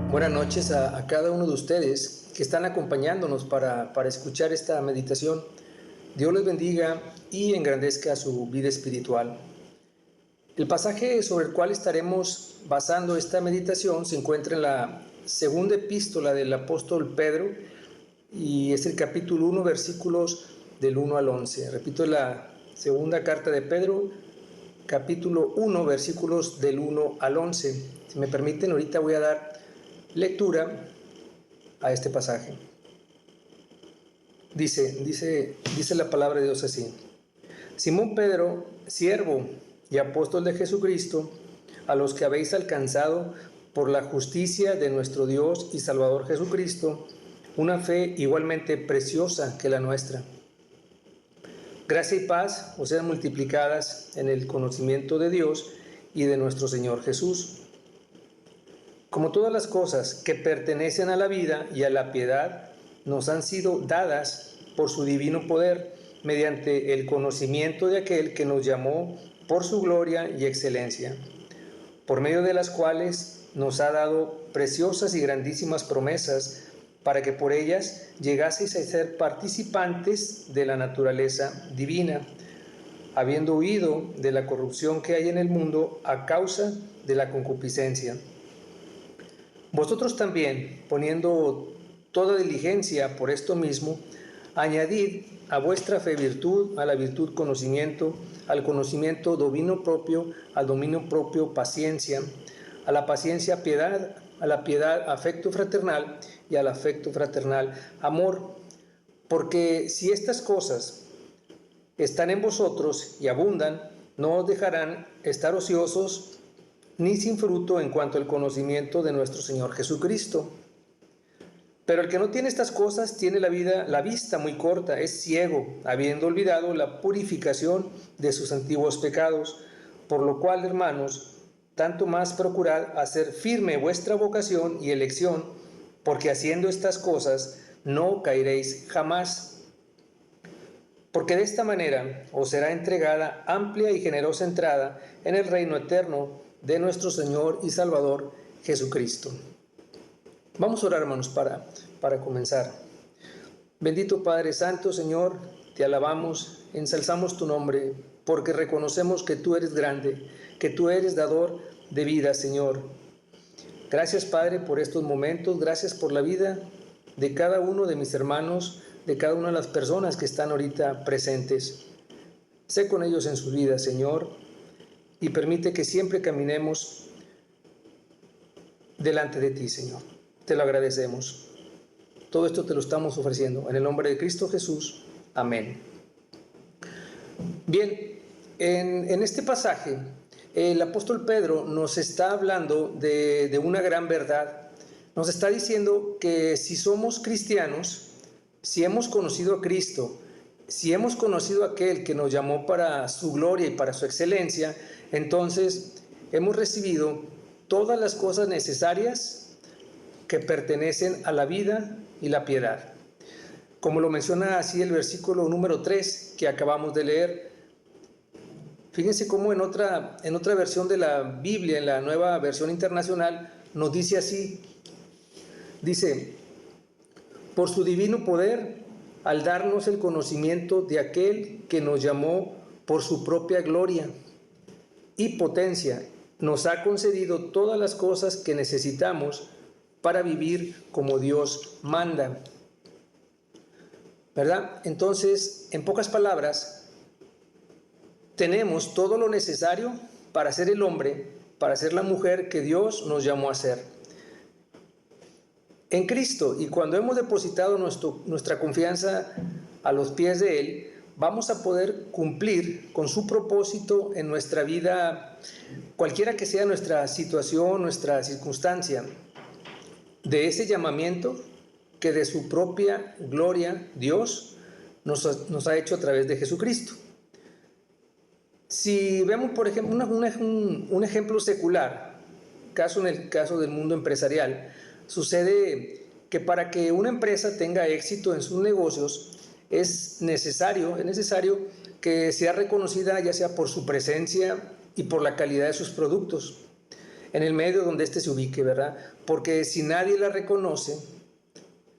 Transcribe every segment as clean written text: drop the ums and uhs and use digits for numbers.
Buenas noches a cada uno de ustedes que están acompañándonos para escuchar esta meditación. Dios les bendiga y engrandezca su vida espiritual. El pasaje sobre el cual estaremos basando esta meditación se encuentra en la segunda epístola del apóstol Pedro y es el capítulo 1, versículos del 1 al 11. Repito, la segunda carta de Pedro, capítulo 1, versículos del 1 al 11. Si me permiten, ahorita voy a dar lectura a este pasaje. Dice la palabra de Dios así: Simón Pedro, siervo y apóstol de Jesucristo, a los que habéis alcanzado por la justicia de nuestro Dios y Salvador Jesucristo, una fe igualmente preciosa que la nuestra. Gracia y paz os sean multiplicadas en el conocimiento de Dios y de nuestro Señor Jesús. Como todas las cosas que pertenecen a la vida y a la piedad nos han sido dadas por su divino poder, mediante el conocimiento de aquel que nos llamó por su gloria y excelencia, por medio de las cuales nos ha dado preciosas y grandísimas promesas, para que por ellas llegaseis a ser participantes de la naturaleza divina, habiendo huido de la corrupción que hay en el mundo a causa de la concupiscencia. Vosotros también, poniendo toda diligencia por esto mismo, añadid a vuestra fe virtud, a la virtud conocimiento, al conocimiento dominio propio, al dominio propio paciencia, a la paciencia piedad, a la piedad afecto fraternal y al afecto fraternal amor. Porque si estas cosas están en vosotros y abundan, no os dejarán estar ociosos ni sin fruto en cuanto al conocimiento de nuestro Señor Jesucristo. Pero el que no tiene estas cosas tiene la vista muy corta, es ciego, habiendo olvidado la purificación de sus antiguos pecados. Por lo cual, hermanos, tanto más procurad hacer firme vuestra vocación y elección, porque haciendo estas cosas no caeréis jamás. Porque de esta manera os será entregada amplia y generosa entrada en el reino eterno de nuestro Señor y Salvador Jesucristo. Vamos a orar, hermanos, para comenzar. Bendito Padre Santo, Señor, te alabamos, ensalzamos tu nombre, porque reconocemos que tú eres grande, que tú eres dador de vida, Señor. Gracias, Padre, por estos momentos, gracias por la vida de cada uno de mis hermanos, de cada una de las personas que están ahorita presentes. Sé con ellos en sus vidas, Señor, y permite que siempre caminemos delante de ti, Señor. Te lo agradecemos. Todo esto te lo estamos ofreciendo en el nombre de Cristo Jesús. Amén. Bien, en este pasaje, el apóstol Pedro nos está hablando de una gran verdad. Nos está diciendo que si somos cristianos, si hemos conocido a Cristo, si hemos conocido a aquel que nos llamó para su gloria y para su excelencia, entonces hemos recibido todas las cosas necesarias que pertenecen a la vida y la piedad. Como lo menciona así el versículo número 3 que acabamos de leer. Fíjense cómo en otra versión de la Biblia, en la Nueva Versión Internacional, nos dice así. Dice: por su divino poder, al darnos el conocimiento de aquel que nos llamó por su propia gloria y potencia, nos ha concedido todas las cosas que necesitamos para vivir como Dios manda. ¿Verdad? Entonces, en pocas palabras, tenemos todo lo necesario para ser el hombre, para ser la mujer que Dios nos llamó a ser. En Cristo, y cuando hemos depositado nuestra confianza a los pies de Él, vamos a poder cumplir con su propósito en nuestra vida, cualquiera que sea nuestra situación, nuestra circunstancia, de ese llamamiento que de su propia gloria Dios nos ha hecho a través de Jesucristo. Si vemos, por ejemplo, un ejemplo secular, en el caso del mundo empresarial, sucede que para que una empresa tenga éxito en sus negocios es necesario que sea reconocida ya sea por su presencia y por la calidad de sus productos. en el medio donde éste se ubique, ¿verdad? Porque si nadie la reconoce,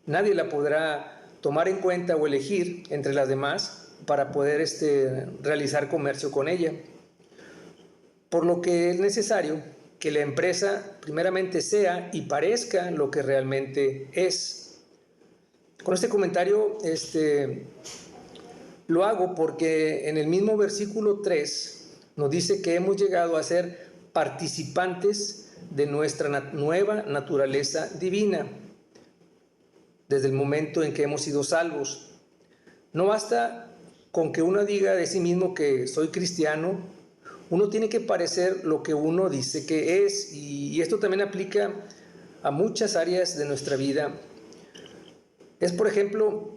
nadie la podrá tomar en cuenta o elegir entre las demás para poder realizar comercio con ella. Por lo que es necesario que la empresa primeramente sea y parezca lo que realmente es. Con este comentario lo hago porque en el mismo versículo 3 nos dice que hemos llegado a ser participantes de nuestra nueva naturaleza divina desde el momento en que hemos sido salvos. No basta con que uno diga de sí mismo que soy cristiano, uno tiene que parecer lo que uno dice que es, y esto también aplica a muchas áreas de nuestra vida. Es, por ejemplo,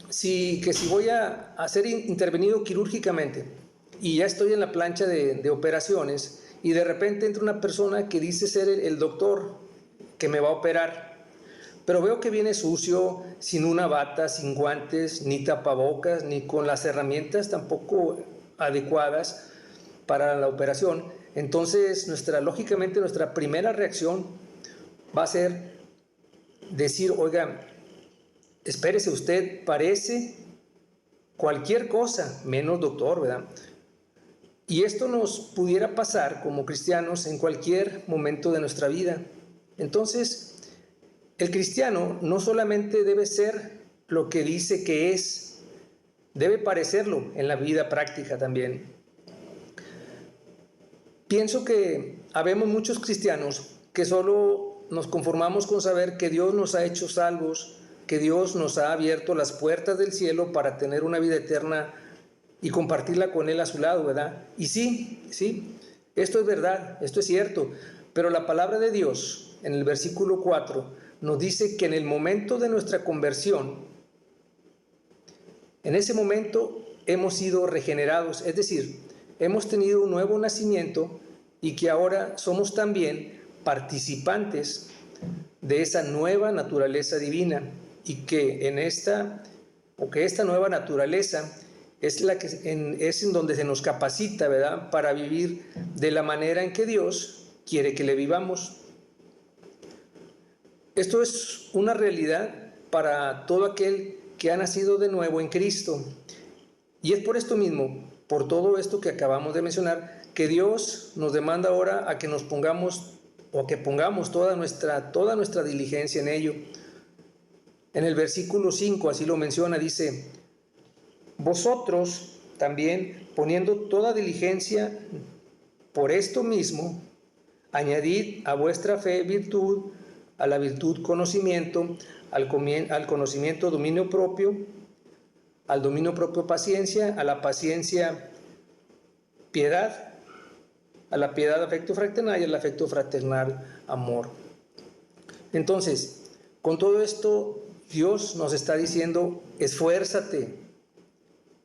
si voy a ser intervenido quirúrgicamente y ya estoy en la plancha de operaciones y de repente entra una persona que dice ser el doctor que me va a operar, pero veo que viene sucio, sin una bata, sin guantes, ni tapabocas, ni con las herramientas tampoco adecuadas para la operación. Entonces, lógicamente, nuestra primera reacción va a ser decir, oiga, espérese, usted parece cualquier cosa, menos doctor, ¿verdad? Y esto nos pudiera pasar como cristianos en cualquier momento de nuestra vida. Entonces, el cristiano no solamente debe ser lo que dice que es, debe parecerlo en la vida práctica también. Pienso que habemos muchos cristianos que solo nos conformamos con saber que Dios nos ha hecho salvos, que Dios nos ha abierto las puertas del cielo para tener una vida eterna y compartirla con Él a su lado, ¿verdad? Y sí, esto es verdad, esto es cierto, pero la palabra de Dios en el versículo 4 nos dice que en el momento de nuestra conversión, en ese momento hemos sido regenerados, es decir, hemos tenido un nuevo nacimiento y que ahora somos también participantes de esa nueva naturaleza divina, y que esta nueva naturaleza es en donde se nos capacita, ¿verdad?, para vivir de la manera en que Dios quiere que le vivamos. Esto es una realidad para todo aquel que ha nacido de nuevo en Cristo. Y es por esto mismo, por todo esto que acabamos de mencionar, que Dios nos demanda ahora a que nos pongamos, o a que pongamos toda nuestra diligencia en ello. En el versículo 5 así lo menciona, dice, vosotros también, poniendo toda diligencia por esto mismo, añadid a vuestra fe virtud, a la virtud conocimiento, al conocimiento dominio propio, al dominio propio paciencia, a la paciencia piedad, a la piedad afecto fraternal y al afecto fraternal amor. Entonces, con todo esto, Dios nos está diciendo, esfuérzate,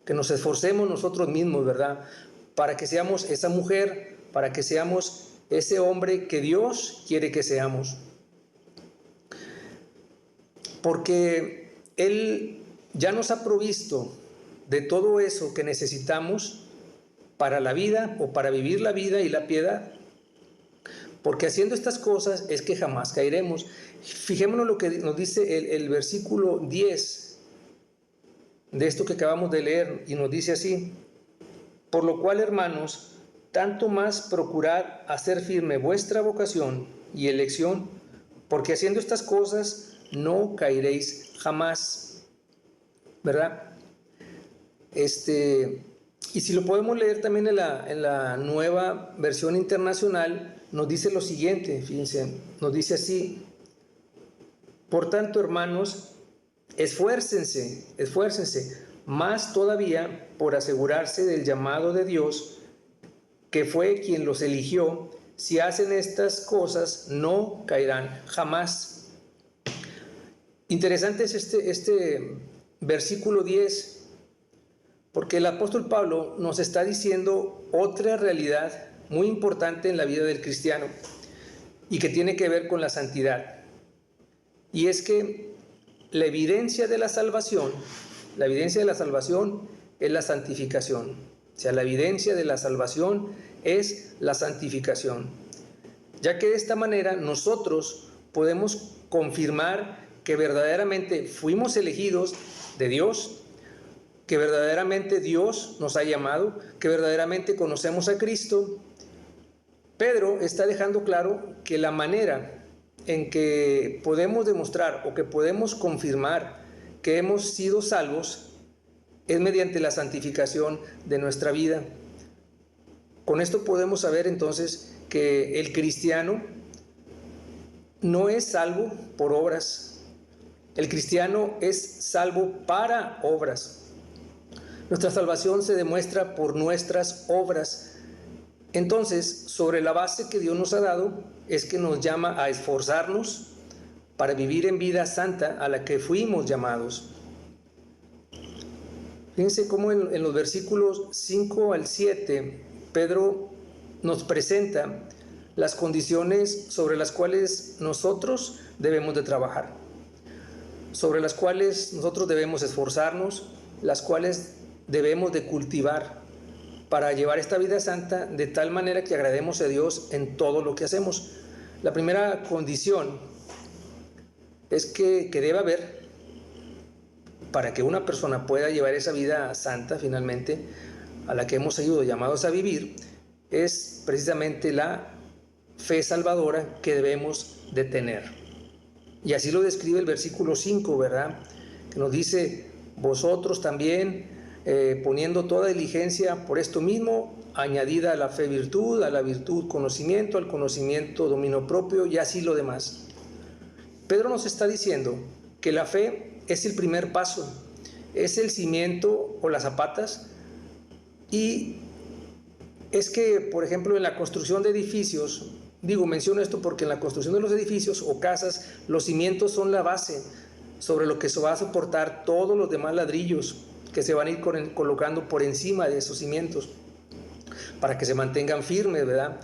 que nos esforcemos nosotros mismos, ¿verdad?, para que seamos esa mujer, para que seamos ese hombre que Dios quiere que seamos. Porque Él ya nos ha provisto de todo eso que necesitamos para la vida, o para vivir la vida y la piedad. Porque haciendo estas cosas es que jamás caeremos. Fijémonos lo que nos dice el versículo 10 de esto que acabamos de leer, y nos dice así: por lo cual, hermanos, tanto más procurad hacer firme vuestra vocación y elección, porque haciendo estas cosas no caeréis jamás, ¿verdad? Y si lo podemos leer también en la Nueva Versión Internacional, nos dice lo siguiente, fíjense, nos dice así: por tanto, hermanos, esfuércense más todavía por asegurarse del llamado de Dios, que fue quien los eligió. Si hacen estas cosas, no caerán jamás. Interesante es este versículo 10, porque el apóstol Pablo nos está diciendo otra realidad muy importante en la vida del cristiano y que tiene que ver con la santidad. Y es que la evidencia de la salvación es la santificación. O sea, la evidencia de la salvación es la santificación. ya que de esta manera nosotros podemos confirmar que verdaderamente fuimos elegidos de Dios, que verdaderamente Dios nos ha llamado, que verdaderamente conocemos a Cristo. Pedro está dejando claro que la manera en que podemos demostrar o que podemos confirmar que hemos sido salvos es mediante la santificación de nuestra vida. Con esto podemos saber entonces que el cristiano no es salvo por obras. El cristiano es salvo para obras. Nuestra salvación se demuestra por nuestras obras. Entonces, sobre la base que Dios nos ha dado, es que nos llama a esforzarnos para vivir en vida santa a la que fuimos llamados. Fíjense cómo en los versículos 5 al 7, Pedro nos presenta las condiciones sobre las cuales nosotros debemos de trabajar, sobre las cuales nosotros debemos esforzarnos, las cuales debemos de cultivar para llevar esta vida santa de tal manera que agrademos a Dios en todo lo que hacemos. La primera condición es que debe haber, para que una persona pueda llevar esa vida santa finalmente, a la que hemos sido llamados a vivir, es precisamente la fe salvadora que debemos de tener. Y así lo describe el versículo 5, ¿verdad? Que nos dice, vosotros también, poniendo toda diligencia por esto mismo, añadida a la fe virtud, a la virtud conocimiento, al conocimiento dominio propio y así lo demás. Pedro nos está diciendo que la fe es el primer paso, es el cimiento o las zapatas, y es que, por ejemplo, en la construcción de edificios, menciono esto porque en la construcción de los edificios o casas, los cimientos son la base sobre lo que se va a soportar todos los demás ladrillos que se van a ir colocando por encima de esos cimientos para que se mantengan firmes, ¿verdad?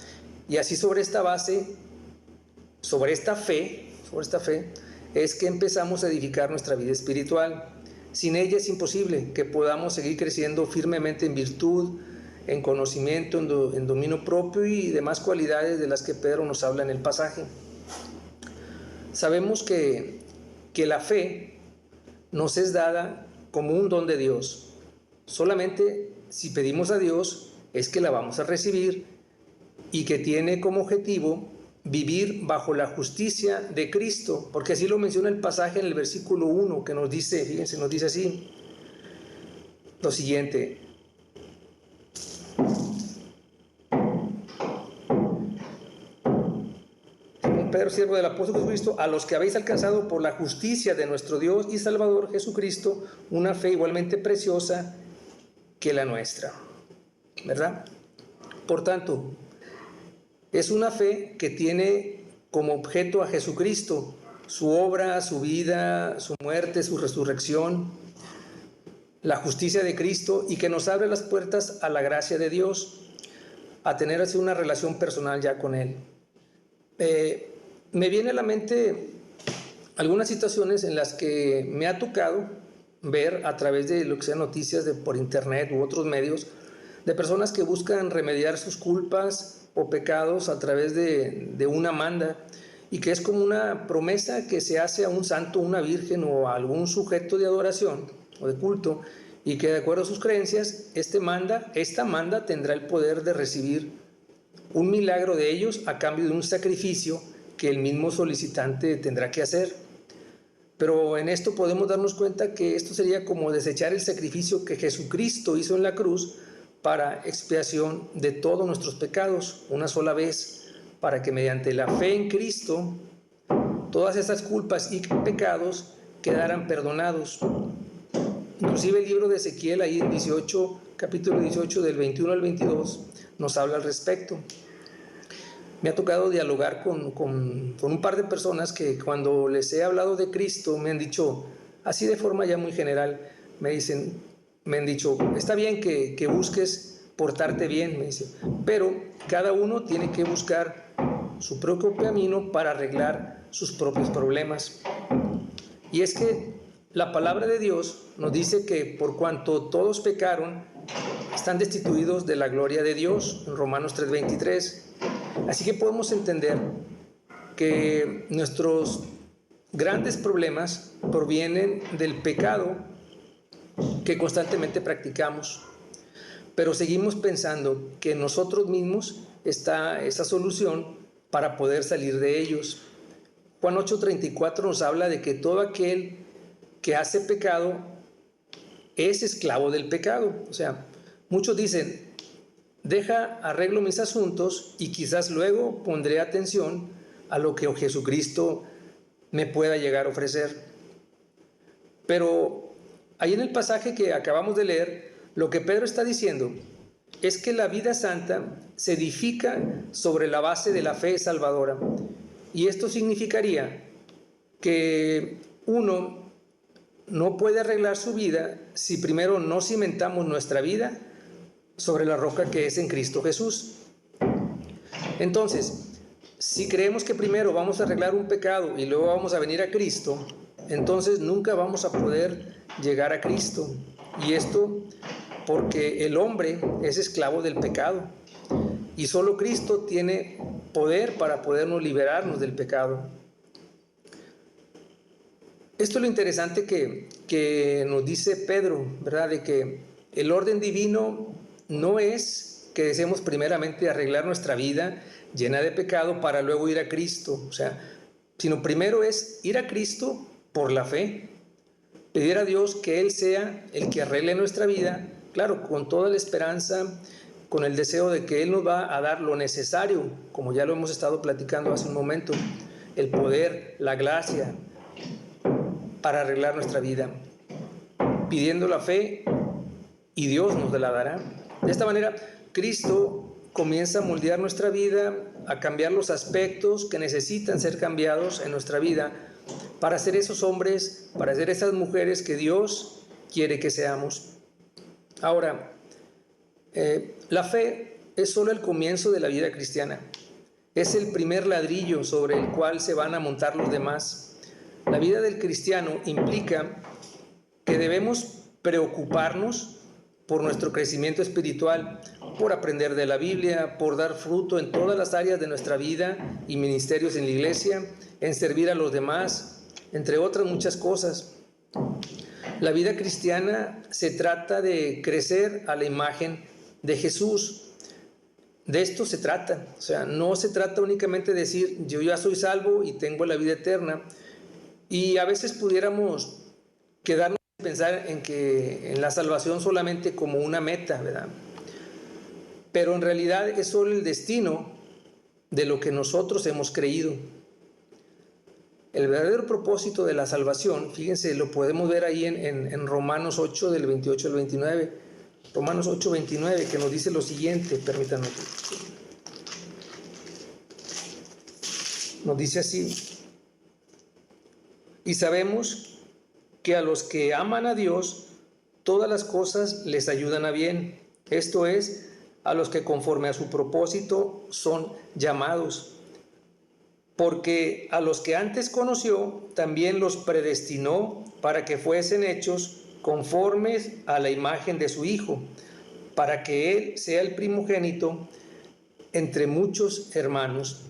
Y así sobre esta base, sobre esta fe, es que empezamos a edificar nuestra vida espiritual. Sin ella es imposible que podamos seguir creciendo firmemente en virtud, en conocimiento, en dominio propio y demás cualidades de las que Pedro nos habla en el pasaje. Sabemos que la fe nos es dada como un don de Dios. Solamente si pedimos a Dios es que la vamos a recibir, y que tiene como objetivo vivir bajo la justicia de Cristo, porque así lo menciona el pasaje en el versículo 1, que nos dice, fíjense, nos dice así, lo siguiente: Pedro, siervo del apóstol Jesucristo, a los que habéis alcanzado por la justicia de nuestro Dios y Salvador Jesucristo, una fe igualmente preciosa que la nuestra, ¿verdad? Por tanto, es una fe que tiene como objeto a Jesucristo, su obra, su vida, su muerte, su resurrección, la justicia de Cristo, y que nos abre las puertas a la gracia de Dios, a tener así una relación personal ya con Él. Me viene a la mente algunas situaciones en las que me ha tocado ver a través de lo que sean noticias por internet u otros medios, de personas que buscan remediar sus culpas o pecados a través de una manda, y que es como una promesa que se hace a un santo, una virgen o a algún sujeto de adoración o de culto, y que de acuerdo a sus creencias, esta manda tendrá el poder de recibir un milagro de ellos a cambio de un sacrificio que el mismo solicitante tendrá que hacer. Pero en esto podemos darnos cuenta que esto sería como desechar el sacrificio que Jesucristo hizo en la cruz para expiación de todos nuestros pecados una sola vez, para que mediante la fe en Cristo todas esas culpas y pecados quedaran perdonados. Inclusive el libro de Ezequiel, ahí en capítulo 18, del 21 al 22, nos habla al respecto. Me ha tocado dialogar con un par de personas que cuando les he hablado de Cristo me han dicho, así de forma ya muy general, me han dicho, está bien que busques portarte bien, me dice, pero cada uno tiene que buscar su propio camino para arreglar sus propios problemas. Y es que la palabra de Dios nos dice que por cuanto todos pecaron, están destituidos de la gloria de Dios, en Romanos 3:23. Así que podemos entender que nuestros grandes problemas provienen del pecado que constantemente practicamos, pero seguimos pensando que en nosotros mismos está esa solución para poder salir de ellos. Juan 8:34 nos habla de que todo aquel que hace pecado es esclavo del pecado. O sea, muchos dicen, deja, arreglo mis asuntos y quizás luego pondré atención a lo que Jesucristo me pueda llegar a ofrecer. Pero ahí en el pasaje que acabamos de leer, lo que Pedro está diciendo es que la vida santa se edifica sobre la base de la fe salvadora. Y esto significaría que uno no puede arreglar su vida si primero no cimentamos nuestra vida sobre la roca que es en Cristo Jesús. Entonces, si creemos que primero vamos a arreglar un pecado y luego vamos a venir a Cristo, entonces nunca vamos a poder llegar a Cristo. Y esto porque el hombre es esclavo del pecado y solo Cristo tiene poder para podernos liberarnos del pecado. Esto es lo interesante que nos dice Pedro, ¿verdad? De que el orden divino no es que deseemos primeramente arreglar nuestra vida llena de pecado para luego ir a Cristo, o sea, sino primero es ir a Cristo por la fe, pedir a Dios que Él sea el que arregle nuestra vida, claro, con toda la esperanza, con el deseo de que Él nos va a dar lo necesario, como ya lo hemos estado platicando hace un momento, el poder, la gracia para arreglar nuestra vida, pidiendo la fe y Dios nos la dará. De esta manera, Cristo comienza a moldear nuestra vida, a cambiar los aspectos que necesitan ser cambiados en nuestra vida para ser esos hombres, para ser esas mujeres que Dios quiere que seamos. Ahora, la fe es solo el comienzo de la vida cristiana. Es el primer ladrillo sobre el cual se van a montar los demás. La vida del cristiano implica que debemos preocuparnos por nuestro crecimiento espiritual, por aprender de la Biblia, por dar fruto en todas las áreas de nuestra vida y ministerios en la iglesia, en servir a los demás, entre otras muchas cosas. La vida cristiana se trata de crecer a la imagen de Jesús. De esto se trata. O sea, no se trata únicamente de decir, yo ya soy salvo y tengo la vida eterna. Y a veces pudiéramos quedarnos a pensar en la salvación solamente como una meta, ¿verdad? Pero en realidad es solo el destino de lo que nosotros hemos creído. El verdadero propósito de la salvación, fíjense, lo podemos ver ahí en Romanos 8, del 28 al 29. Romanos 8, 29, que nos dice lo siguiente, permítanme. Nos dice así: y sabemos que a los que aman a Dios, todas las cosas les ayudan a bien. Esto es, a los que conforme a su propósito son llamados. Porque a los que antes conoció, también los predestinó para que fuesen hechos conformes a la imagen de su Hijo, para que Él sea el primogénito entre muchos hermanos.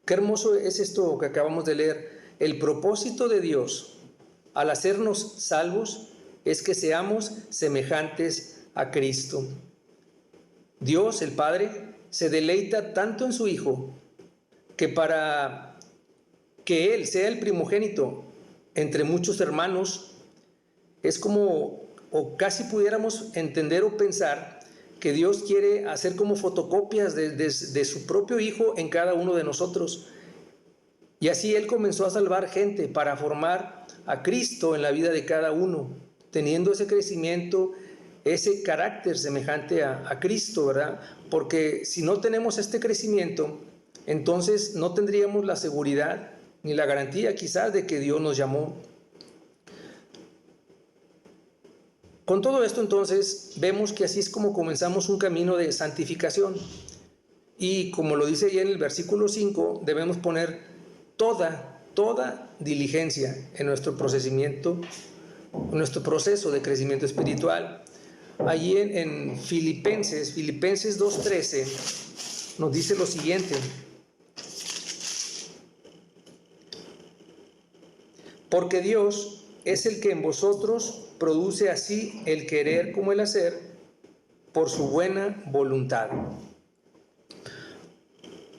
Qué hermoso es esto que acabamos de leer. El propósito de Dios al hacernos salvos es que seamos semejantes a Cristo. Dios, el Padre, se deleita tanto en su Hijo que para que Él sea el primogénito entre muchos hermanos, es como, o casi pudiéramos entender o pensar que Dios quiere hacer como fotocopias de su propio Hijo en cada uno de nosotros. Y así Él comenzó a salvar gente para formar a Cristo en la vida de cada uno, teniendo ese crecimiento, ese carácter semejante a Cristo, ¿verdad? Porque si no tenemos este crecimiento, entonces no tendríamos la seguridad ni la garantía quizás de que Dios nos llamó. Con todo esto entonces vemos que así es como comenzamos un camino de santificación. Y como lo dice ya en el versículo 5, debemos poner toda diligencia en nuestro procesamiento, en nuestro proceso de crecimiento espiritual. Allí en Filipenses 2:13 nos dice lo siguiente: porque Dios es el que en vosotros produce así el querer como el hacer por su buena voluntad.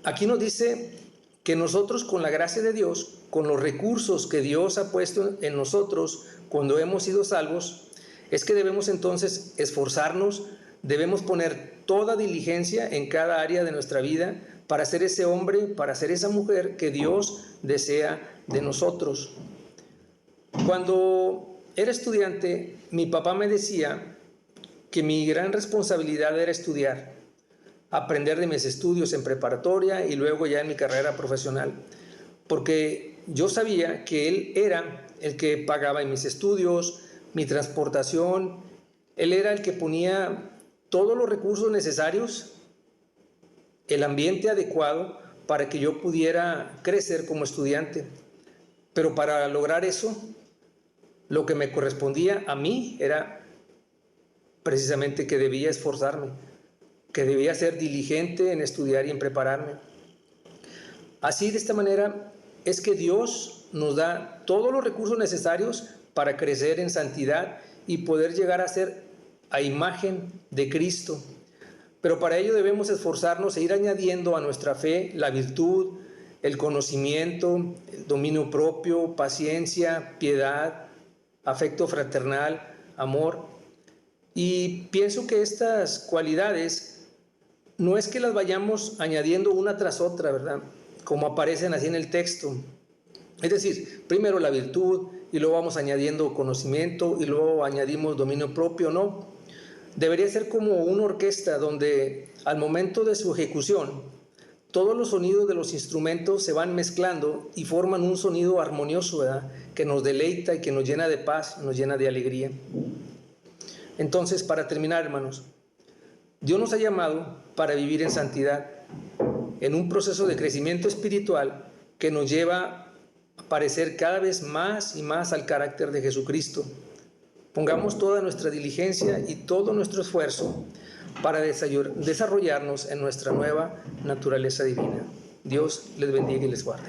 Aquí nos dice que nosotros, con la gracia de Dios, con los recursos que Dios ha puesto en nosotros cuando hemos sido salvos, es que debemos entonces esforzarnos, debemos poner toda diligencia en cada área de nuestra vida para ser ese hombre, para ser esa mujer que Dios desea de nosotros. Cuando era estudiante, mi papá me decía que mi gran responsabilidad era estudiar, aprender de mis estudios en preparatoria y luego ya en mi carrera profesional, porque yo sabía que él era el que pagaba en mis estudios, mi transportación, él era el que ponía todos los recursos necesarios, el ambiente adecuado para que yo pudiera crecer como estudiante. Pero para lograr eso, lo que me correspondía a mí era precisamente que debía esforzarme, que debía ser diligente en estudiar y en prepararme. Así, de esta manera, es que Dios nos da todos los recursos necesarios para crecer en santidad y poder llegar a ser a imagen de Cristo. Pero para ello debemos esforzarnos e ir añadiendo a nuestra fe la virtud, el conocimiento, el dominio propio, paciencia, piedad, afecto fraternal, amor. Y pienso que estas cualidades no es que las vayamos añadiendo una tras otra, ¿verdad?, como aparecen así en el texto. Es decir, primero la virtud y luego vamos añadiendo conocimiento y luego añadimos dominio propio. No, debería ser como una orquesta donde al momento de su ejecución todos los sonidos de los instrumentos se van mezclando y forman un sonido armonioso, ¿verdad?, que nos deleita y que nos llena de paz, nos llena de alegría. Entonces, para terminar, hermanos, Dios nos ha llamado para vivir en santidad, en un proceso de crecimiento espiritual que nos lleva a parecer cada vez más y más al carácter de Jesucristo. Pongamos toda nuestra diligencia y todo nuestro esfuerzo para desarrollarnos en nuestra nueva naturaleza divina. Dios les bendiga y les guarde.